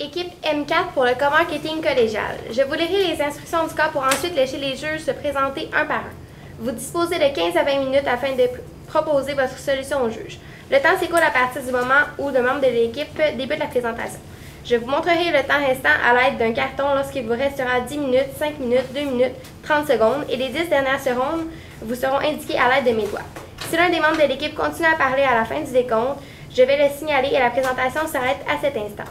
Équipe M4 pour le co-marketing collégial. Je vous lirai les instructions du cas pour ensuite laisser les juges se présenter un par un. Vous disposez de 15 à 20 minutes afin de proposer votre solution au juge. Le temps s'écoule à partir du moment où le membre de l'équipe débute la présentation. Je vous montrerai le temps restant à l'aide d'un carton lorsqu'il vous restera 10 minutes, 5 minutes, 2 minutes, 30 secondes et les 10 dernières secondes vous seront indiquées à l'aide de mes doigts. Si l'un des membres de l'équipe continue à parler à la fin du décompte, je vais le signaler et la présentation s'arrête à cet instant.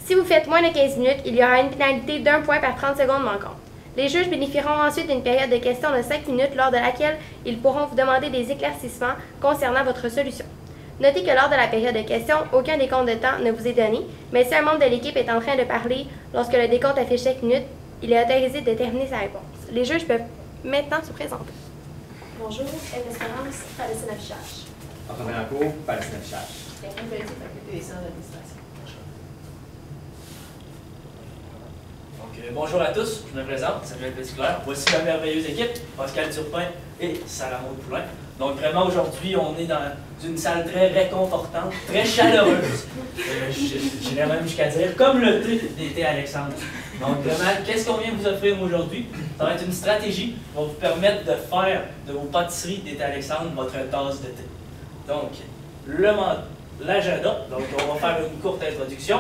Si vous faites moins de 15 minutes, il y aura une pénalité d'1 point par 30 secondes manquantes. Les juges bénéficieront ensuite d'une période de questions de 5 minutes lors de laquelle ils pourront vous demander des éclaircissements concernant votre solution. Notez que lors de la période de questions, aucun décompte de temps ne vous est donné, mais si un membre de l'équipe est en train de parler lorsque le décompte affiche 5 minutes, il est autorisé de terminer sa réponse. Les juges peuvent maintenant se présenter. Bonjour, Espérance, Palestine Affichage. Antonin Rancourt, Palestine Affichage. Stéphane Pelletier, faculté des sciences de l'administration. Bonjour à tous, je me présente, Samuel Petit-Clair. Voici la merveilleuse équipe, Pascal Turpin et Sarah Maud Poulin. Donc vraiment aujourd'hui, on est dans une salle très réconfortante, très chaleureuse. J'irais même jusqu'à dire comme le thé d'été Alexandre. Donc vraiment, qu'est-ce qu'on vient vous offrir aujourd'hui? Ça va être une stratégie qui va vous permettre de faire de vos pâtisseries d'été Alexandre votre tasse de thé. Donc, l'agenda, donc on va faire une courte introduction,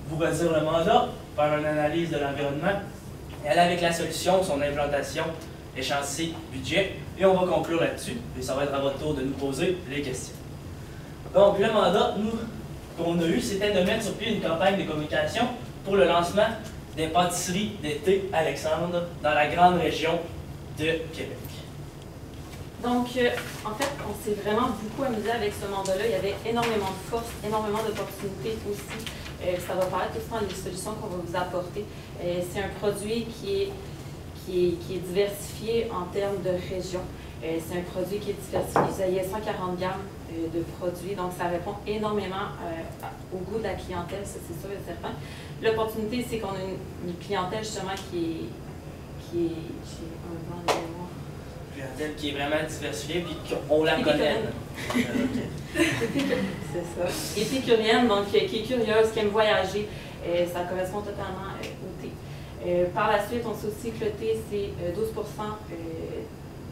vous redire le mandat, faire une analyse de l'environnement, et aller avec la solution, son implantation, échéancier, budget, et on va conclure là-dessus. Et ça va être à votre tour de nous poser les questions. Donc, le mandat qu'on a eu, c'était de mettre sur pied une campagne de communication pour le lancement des pâtisseries d'été Alexandre dans la grande région de Québec. Donc, en fait, on s'est vraiment beaucoup amusé avec ce mandat-là. Il y avait énormément de force, énormément d'opportunités aussi. Ça va paraître aussi dans les solutions qu'on va vous apporter. C'est un produit qui est diversifié en termes de région. C'est un produit qui est diversifié. Il y a 140 gammes de produits, donc ça répond énormément au goût de la clientèle, ça c'est sûr et certain. L'opportunité, c'est qu'on a une clientèle justement qui est Clientèle qui est vraiment diversifiée et qu'on la connaît. C'est ça. Épicurienne, donc qui est curieuse, qui aime voyager. Ça correspond totalement au thé. Par la suite, on sait aussi que le thé, c'est 12%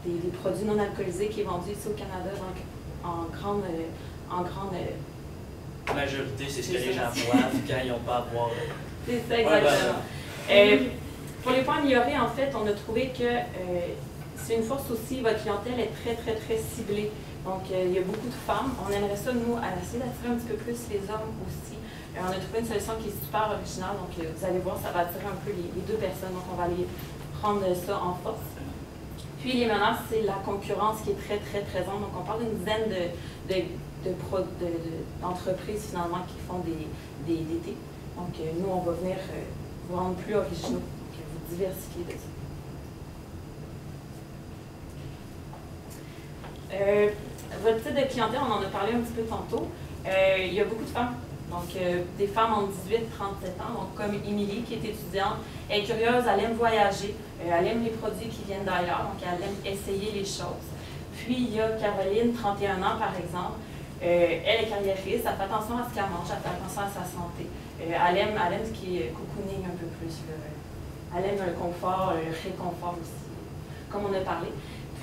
des produits non alcoolisés qui est vendu ici au Canada, donc en grande majorité, c'est ce que les gens boivent quand ils n'ont pas à boire. C'est ça, exactement. Pour les points améliorés, en fait, on a trouvé que c'est une force aussi, votre clientèle est très, très, très ciblée. Donc, il y a beaucoup de femmes. On aimerait ça, nous, à essayer d'attirer un petit peu plus les hommes aussi. On a trouvé une solution qui est super originale. Donc, vous allez voir, ça va attirer un peu les deux personnes. Donc, on va aller prendre ça en force. Puis, les menaces, c'est la concurrence qui est très, très présente. Donc, on parle d'une dizaine d'entreprises, finalement, qui font des thés. Donc, nous, on va venir vous rendre plus originaux, donc vous diversifier de ça. Votre type de clientèle, on en a parlé un petit peu tantôt. Il y a beaucoup de femmes, donc des femmes entre 18 et 37 ans, donc comme Émilie qui est étudiante, elle est curieuse, elle aime voyager, elle aime les produits qui viennent d'ailleurs, donc elle aime essayer les choses. Puis il y a Caroline, 31 ans par exemple, elle est carriériste, elle fait attention à ce qu'elle mange, elle fait attention à sa santé. Elle aime ce qui est cocooning un peu plus, elle aime le confort, le réconfort aussi, comme on a parlé.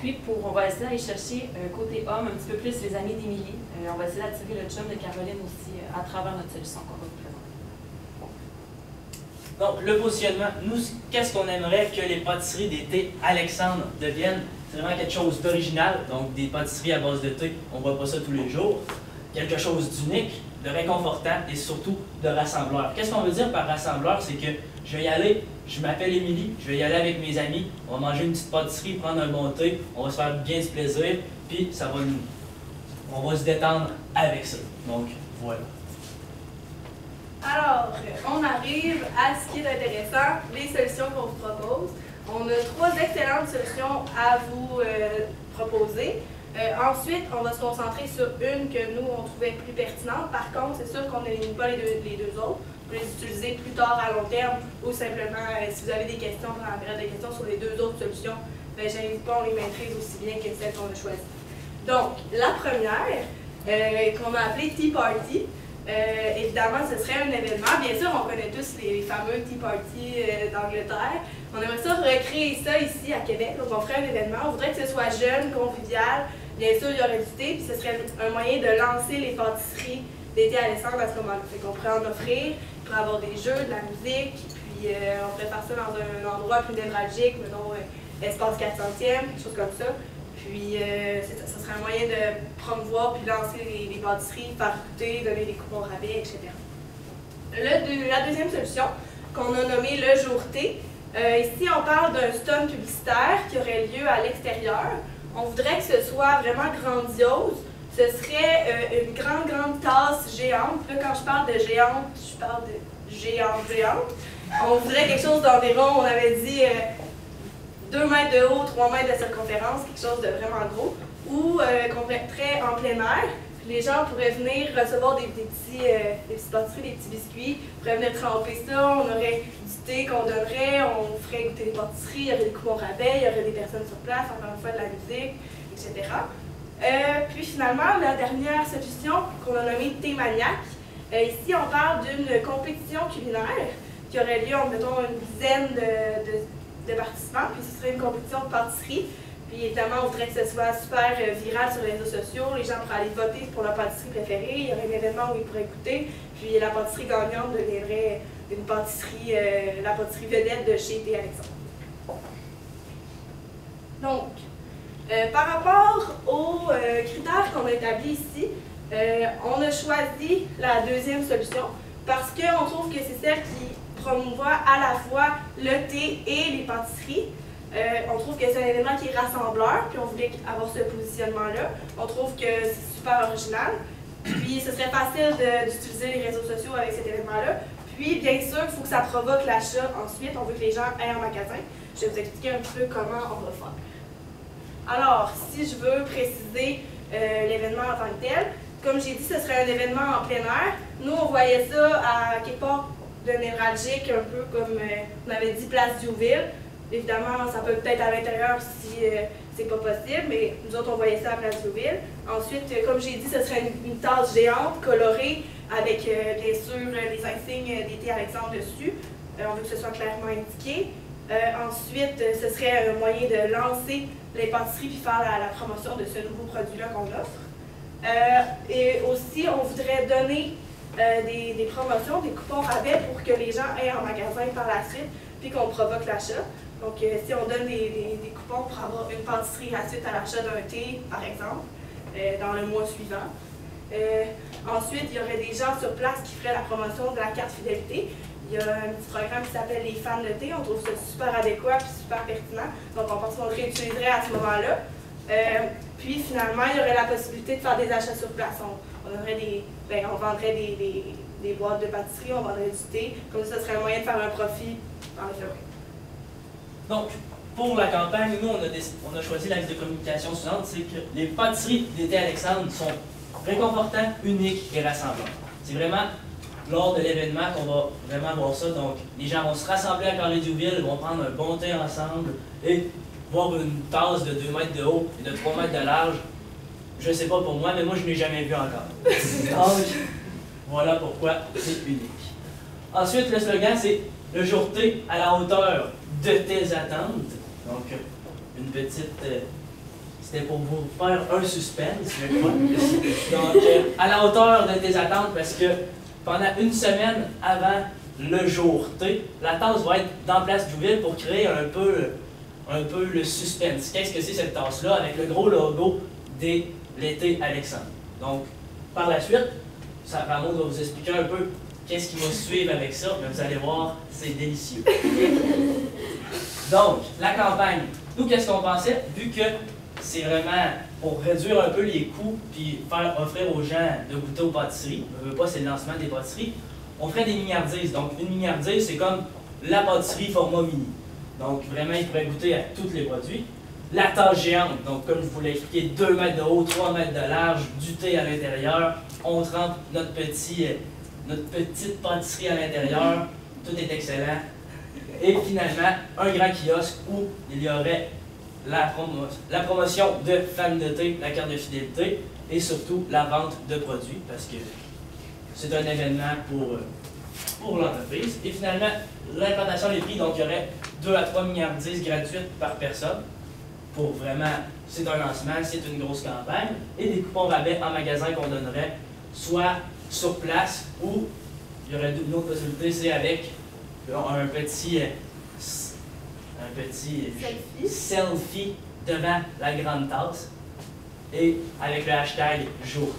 Puis, on va essayer d'aller chercher côté homme un petit peu plus les amis d'Émilie. On va essayer d'attirer le chum de Caroline aussi à travers notre solution qu'on va vous présenter. Donc, le positionnement, nous, qu'est-ce qu'on aimerait que les pâtisseries d'été Alexandre deviennent? C'est vraiment quelque chose d'original, donc des pâtisseries à base de thé, on ne voit pas ça tous les jours. Quelque chose d'unique, de réconfortant et surtout de rassembleur. Qu'est-ce qu'on veut dire par rassembleur? C'est que je vais y aller, je m'appelle Émilie, je vais y aller avec mes amis, on va manger une petite pâtisserie, prendre un bon thé, on va se faire bien ce plaisir, puis ça va on va se détendre avec ça. Donc, voilà. Alors, on arrive à ce qui est intéressant, les solutions qu'on vous propose. On a 3 excellentes solutions à vous proposer. Ensuite, on va se concentrer sur une que nous, on trouvait plus pertinente. Par contre, c'est sûr qu'on n'élimine pas les deux autres. Vous pouvez les utiliser plus tard à long terme ou simplement, si vous avez des questions pendant la période de questions sur les 2 autres solutions, ben, j'invite pas, on les maîtrise aussi bien que celles qu'on a choisies. Donc, la première, qu'on a appelée Tea Party, Évidemment, ce serait un événement. Bien sûr, on connaît tous les fameux Tea Party d'Angleterre. On aimerait ça recréer ça ici à Québec. Donc, on ferait un événement. On voudrait que ce soit jeune, convivial. Bien sûr, il y aurait du thé, puis ce serait un moyen de lancer les pâtisseries d'été Alexandre à ce moment-là. Fait qu'on pourrait en offrir, on pourrait avoir des jeux, de la musique, puis on pourrait faire ça dans un endroit plus névralgique, mettons espace 400e, quelque chose comme ça. Puis ça serait un moyen de promouvoir puis lancer les pâtisseries, faire goûter, donner des coupons rabais, etc. La deuxième solution, qu'on a nommée le jour T, ici on parle d'un stunt publicitaire qui aurait lieu à l'extérieur. On voudrait que ce soit vraiment grandiose. Ce serait une grande tasse géante. Là, quand je parle de géante, je parle de géante. On voudrait quelque chose d'environ, on avait dit 2 mètres de haut, 3 mètres de circonférence, quelque chose de vraiment gros, ou qu'on mettrait en plein air. Puis les gens pourraient venir recevoir des petites pâtisseries, des petits biscuits, pourraient venir tremper ça, on aurait du thé qu'on donnerait, on ferait goûter des pâtisseries, il y aurait des coupons rabais, il y aurait des personnes sur place, encore une fois de la musique, etc. Puis finalement, la dernière solution qu'on a nommée Thé Maniaque. Ici, on parle d'une compétition culinaire qui aurait lieu en, mettons, une dizaine de participants, puis ce serait une compétition de pâtisserie. Puis évidemment, on voudrait que ce soit super viral sur les réseaux sociaux, les gens pourraient aller voter pour leur pâtisserie préférée, il y aurait un événement où ils pourraient goûter, puis la pâtisserie gagnante deviendrait une pâtisserie, la pâtisserie vedette de chez Thé Alexandre. Donc, par rapport aux critères qu'on a établis ici, on a choisi la deuxième solution parce qu'on trouve que c'est celle qui promouvoit à la fois le thé et les pâtisseries. On trouve que c'est un événement qui est rassembleur, puis on voulait avoir ce positionnement-là. On trouve que c'est super original. Puis ce serait facile d'utiliser les réseaux sociaux avec cet événement-là. Puis bien sûr, il faut que ça provoque l'achat ensuite. On veut que les gens aillent en magasin. Je vais vous expliquer un petit peu comment on va faire. Alors, si je veux préciser l'événement en tant que tel, comme j'ai dit, ce serait un événement en plein air. Nous, on voyait ça à quelque part de névralgique, un peu comme on avait dit, place Diouville. Évidemment, ça peut être à l'intérieur si c'est pas possible, mais nous autres, on voyait ça à place Diouville. Ensuite, comme j'ai dit, ce serait une tasse géante, colorée, avec bien sûr les insignes des Thé Alexandre dessus. On veut que ce soit clairement indiqué. Ensuite, ce serait un moyen de lancer les pâtisseries puis faire la promotion de ce nouveau produit-là qu'on offre. Et aussi, on voudrait donner des promotions, des coupons rabais pour que les gens aillent en magasin par la suite puis qu'on provoque l'achat. Donc, si on donne des coupons pour avoir une pâtisserie gratuite à l'achat d'un thé, par exemple, dans le mois suivant. Ensuite, il y aurait des gens sur place qui feraient la promotion de la carte fidélité. Il y a un petit programme qui s'appelle les fans de thé. On trouve ça super adéquat et super pertinent. Donc, on pense qu'on le réutiliserait à ce moment-là. Puis, finalement, il y aurait la possibilité de faire des achats sur place. On vendrait des boîtes de pâtisserie, on vendrait du thé. Comme ça, ce serait un moyen de faire un profit dans le février. Donc, pour la campagne, nous, on a choisi la liste de communication suivante, c'est que les pâtisseries des Thé Alexandre sont réconfortantes, uniques et rassemblantes. C'est vraiment lors de l'événement qu'on va vraiment voir ça. Donc, les gens vont se rassembler à Carré-Diouville, vont prendre un bon thé ensemble et voir une tasse de 2 mètres de haut et de 3 mètres de large. Je ne sais pas pour moi, mais moi, je ne l'ai jamais vu encore. Donc, voilà pourquoi c'est unique. Ensuite, le slogan, c'est « Le jour T à la hauteur de tes attentes ». Donc, une petite... c'était pour vous faire un suspense, je crois. Donc, à la hauteur de tes attentes, parce que pendant une semaine avant le jour T, la tasse va être dans Place Diouville pour créer un peu le suspense. Qu'est-ce que c'est cette tasse-là avec le gros logo des Thé Alexandre? Donc, par la suite, Ramon va vous expliquer un peu qu'est-ce qui va suivre avec ça, mais vous allez voir, c'est délicieux. Donc, la campagne. Nous, qu'est-ce qu'on pensait? Vu que c'est vraiment pour réduire un peu les coûts puis faire offrir aux gens de goûter aux pâtisseries, on ne veut pas, c'est le lancement des pâtisseries, on ferait des miniardises. Donc, une miniardise, c'est comme la pâtisserie format mini. Donc, vraiment, ils pourraient goûter à tous les produits. La tasse géante, donc comme je vous l'ai expliqué, 2 mètres de haut, 3 mètres de large, du thé à l'intérieur. On trempe notre petite pâtisserie à l'intérieur. Tout est excellent. Et finalement, un grand kiosque où il y aurait la promotion de femmes de thé, la carte de fidélité et surtout la vente de produits parce que c'est un événement pour l'entreprise. Et finalement, l'implantation des prix, donc il y aurait 2 à 3 milliardises gratuites par personne. Pour vraiment, c'est un lancement, c'est une grosse campagne. Et des coupons rabais en magasin qu'on donnerait soit sur place ou il y aurait une autre possibilité, c'est avec un petit selfie devant la grande tasse et avec le hashtag jour.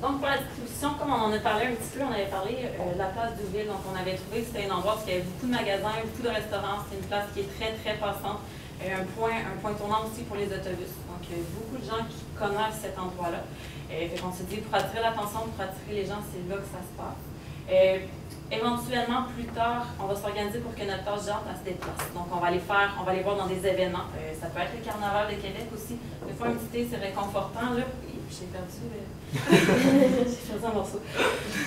Donc pour la distribution, comme on en a parlé un petit peu, on avait parlé de la place Douville, donc on avait trouvé que c'était un endroit où il y avait beaucoup de magasins, beaucoup de restaurants, c'est une place qui est très très passante, un point tournant aussi pour les autobus. Donc beaucoup de gens qui connaissent cet endroit-là. Fait qu'on se dit, pour attirer l'attention, pour attirer les gens, c'est là que ça se passe. Éventuellement, plus tard, on va s'organiser pour que notre tâche géante se déplace. Donc, on va aller voir dans des événements. Ça peut être le Carnaval de Québec aussi. Des fois, un petit thé, c'est réconfortant. Là, j'ai perdu un morceau.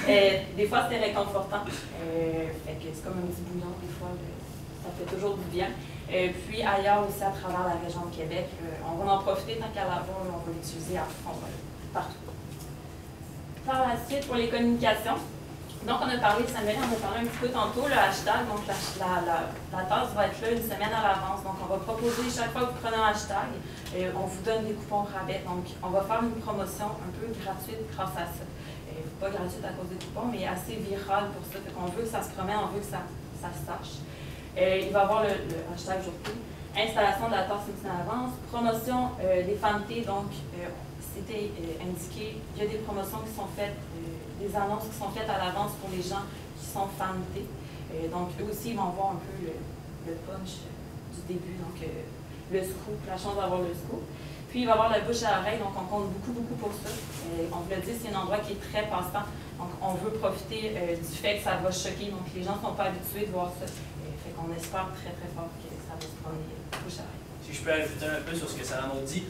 Des fois, c'est réconfortant. Fait que c'est comme un petit bouillon, des fois. Ça fait toujours du bien. Puis, ailleurs aussi, à travers la région de Québec, on va en profiter tant qu'à l'avoir, on va l'utiliser à fond, partout. Par la suite, pour les communications, donc on a parlé de Samuel, on a parlé un petit peu tantôt, le hashtag, donc la tasse va être là une semaine à l'avance. Donc on va proposer, chaque fois que vous prenez un hashtag, on vous donne des coupons rabais. Donc on va faire une promotion un peu gratuite grâce à ça. Pas gratuite à cause des coupons, mais assez virale pour ça. On veut que ça se promène, on veut que ça se sache. Il va y avoir le hashtag jour-T, installation de la tasse une semaine à l'avance, promotion des fantés, donc c'était indiqué, il y a des promotions qui sont faites, des annonces qui sont faites à l'avance pour les gens qui sont fantés. Donc, eux aussi, ils vont voir un peu le punch du début, donc le scoop, la chance d'avoir le scoop. Puis, il va y avoir la bouche à l'oreille, donc on compte beaucoup pour ça. On vous l'a dit, c'est un endroit qui est très passant. Donc, on veut profiter du fait que ça va choquer. Donc, les gens ne sont pas habitués de voir ça. Fait qu'on espère très fort que ça va se prendre bouche à l'oreille. Si je peux ajouter un peu sur ce que Sarah m'a dit.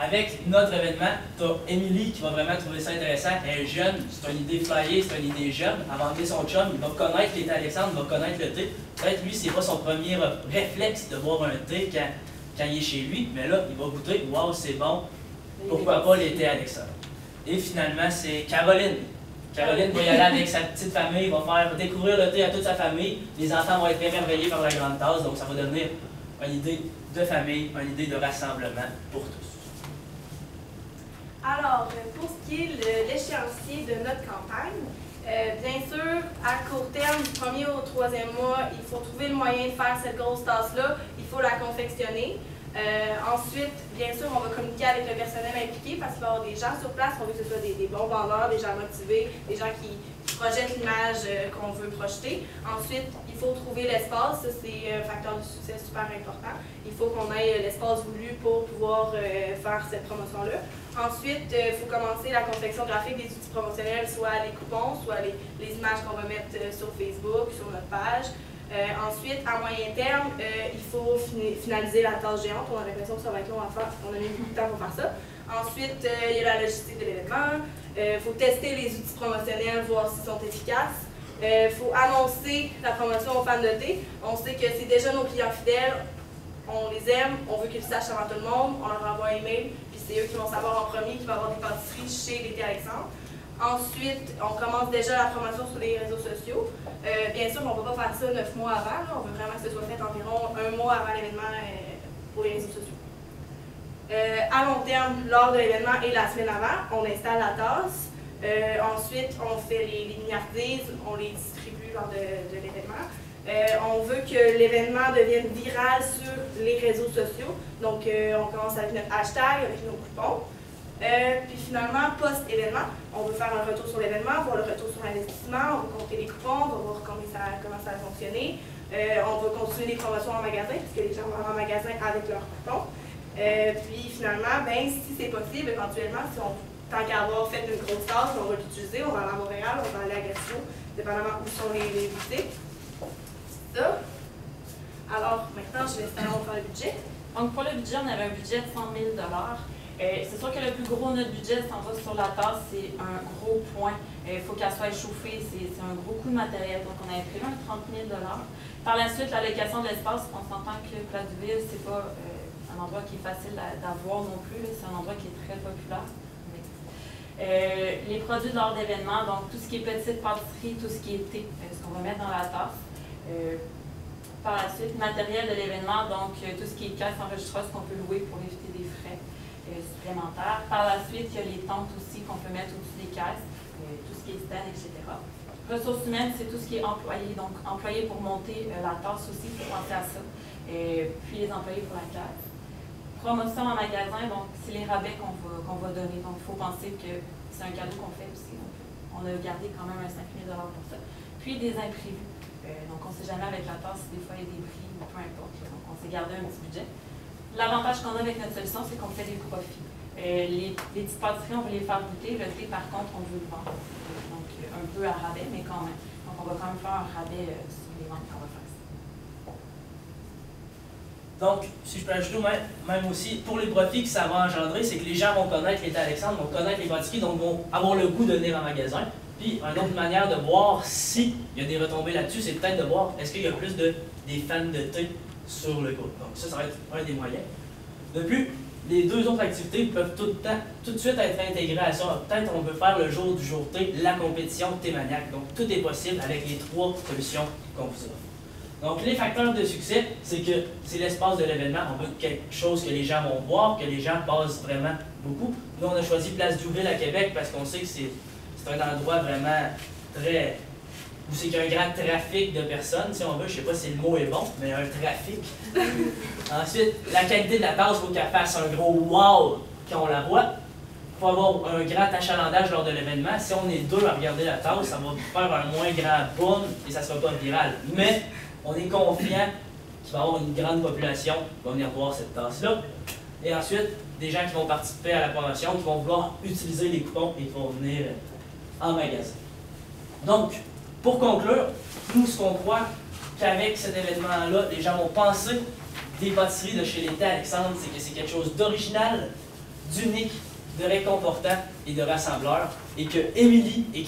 Avec notre événement, tu as Émilie qui va vraiment trouver ça intéressant. Elle est jeune, c'est une idée flyée, c'est une idée jeune. Avant de son chum, il va connaître l'été Alexandre, il va connaître le thé. Peut-être lui, c'est pas son premier réflexe de boire un thé quand il est chez lui, mais là, il va goûter. Waouh, c'est bon. Pourquoi pas l'été Alexandre? Et finalement, c'est Caroline. Caroline va y aller avec sa petite famille, va faire découvrir le thé à toute sa famille. Les enfants vont être émerveillés par la grande tasse, donc ça va devenir une idée de famille, une idée de rassemblement pour tous. Alors, pour ce qui est de l'échéancier de notre campagne, bien sûr, à court terme, du 1er au 3e mois, il faut trouver le moyen de faire cette grosse tasse-là. Il faut la confectionner. Ensuite, bien sûr, on va communiquer avec le personnel impliqué parce qu'il va y avoir des gens sur place. On veut que ce soit des bons vendeurs, des gens motivés, des gens qui projettent l'image qu'on veut projeter. Ensuite, il faut trouver l'espace. Ça, c'est un facteur de succès super important. Il faut qu'on ait l'espace voulu pour pouvoir faire cette promotion-là. Ensuite, il faut commencer la confection graphique des outils promotionnels, soit les coupons, soit les images qu'on va mettre sur Facebook, sur notre page. Ensuite, à moyen terme, il faut finaliser la tâche géante. On a l'impression que ça va être long à faire, on a mis beaucoup de temps pour faire ça. Ensuite, il y a la logistique de l'événement. Il faut tester les outils promotionnels, voir s'ils sont efficaces. Il faut annoncer la promotion aux fans de thé. On sait que c'est déjà nos clients fidèles. On les aime, on veut qu'ils le sachent avant tout le monde. On leur envoie un email, puis c'est eux qui vont savoir en premier qu'il va y avoir des pâtisseries chez l'été Alexandre. Ensuite, on commence déjà la promotion sur les réseaux sociaux. Bien sûr, on ne va pas faire ça 9 mois avant. Là. On veut vraiment que ce soit fait environ 1 mois avant l'événement pour les réseaux sociaux. À long terme, lors de l'événement et la semaine avant, on installe la tasse. Ensuite, on fait les miniardises, on les distribue lors de l'événement. On veut que l'événement devienne viral sur les réseaux sociaux. Donc, on commence avec notre hashtag, avec nos coupons. Puis finalement, post-événement, on veut faire un retour sur l'événement, voir le retour sur l'investissement, on va compter les coupons, on va voir comment ça a fonctionné. On va continuer les promotions en magasin, puisque les gens vont en magasin avec leurs coupons. Puis finalement, ben, si c'est possible, éventuellement, tant qu'à avoir fait une grosse tasse, on va l'utiliser, on va aller à Montréal, on va aller à Gatineau, dépendamment où sont les boutiques. C'est ça. Alors, maintenant, je vais faire le budget. Donc, pour le budget, on avait un budget de 100 000 $. C'est sûr que le plus gros de notre budget s'en va sur la tasse, c'est un gros point. Il faut qu'elle soit échauffée, c'est un gros coût de matériel. Donc, on avait prévu un 30 000 $. Par la suite, l'allocation de l'espace, on s'entend que Place du Ville, c'est pas un endroit qui est facile d'avoir non plus. C'est un endroit qui est très populaire. Les produits lors d'événements, donc tout ce qui est petite pâtisserie, tout ce qui est thé, ce qu'on va mettre dans la tasse. Par la suite, matériel de l'événement, donc tout ce qui est caisse enregistreuse qu'on peut louer pour éviter des frais supplémentaires. Par la suite, il y a les tentes aussi qu'on peut mettre au-dessus des caisses, tout ce qui est stand, etc. Ressources humaines, c'est tout ce qui est employé, donc employé pour monter la tasse aussi, il faut penser à ça. Puis les employés pour la caisse. Promotion en magasin, donc c'est les rabais qu'on va donner, donc il faut penser que c'est un cadeau qu'on fait aussi. Donc, on a gardé quand même un 5 000 $ pour ça. Puis des imprévus. Donc, on ne sait jamais avec la tasse si des fois il y a des prix ou peu importe. Donc, on s'est gardé un petit budget. L'avantage qu'on a avec notre solution, c'est qu'on fait des profits. Les petites pâtisseries, on veut les faire goûter. Le thé, par contre, on veut le vendre. Donc, un peu à rabais, mais quand même. Donc, on va quand même faire un rabais sur les ventes qu'on va faire. Donc, si je peux ajouter même aussi, pour les profits que ça va engendrer, c'est que les gens vont connaître les thés Alexandre, vont connaître les pâtisseries, donc vont avoir le goût de venir en magasin. Puis, une autre manière de voir s'il y a des retombées là-dessus, c'est peut-être de voir est-ce qu'il y a plus des fans de thé sur le groupe. Donc, ça va être un des moyens. De plus, les deux autres activités peuvent tout de suite être intégrées à ça. Peut-être on peut faire le jour du jour thé, la compétition thé maniaque. Donc, tout est possible avec les 3 solutions qu'on vous offre. Donc, les facteurs de succès, c'est que c'est l'espace de l'événement. On veut quelque chose que les gens vont voir, que les gens passent vraiment beaucoup. Nous, on a choisi Place Diouville à Québec parce qu'on sait que c'est un endroit vraiment très... où c'est qu'il y a un grand trafic de personnes, si on veut. Je ne sais pas si le mot est bon, mais un trafic. Ensuite, la qualité de la tasse, il faut qu'elle fasse un gros wow quand on la voit. Il faut avoir un grand achalandage lors de l'événement. Si on est 2 à regarder la tasse, ça va faire un moins grand boom et ça ne sera pas viral. Mais on est confiant qu'il va y avoir une grande population qui va venir voir cette tasse-là. Et ensuite, des gens qui vont participer à la promotion, qui vont vouloir utiliser les coupons et qui vont venir en magasin. Donc, pour conclure, nous, ce qu'on croit qu'avec cet événement-là, les gens vont penser des pâtisseries de chez les thés Alexandre, c'est que c'est quelque chose d'original, d'unique, de réconfortant et de rassembleur, et que Émilie et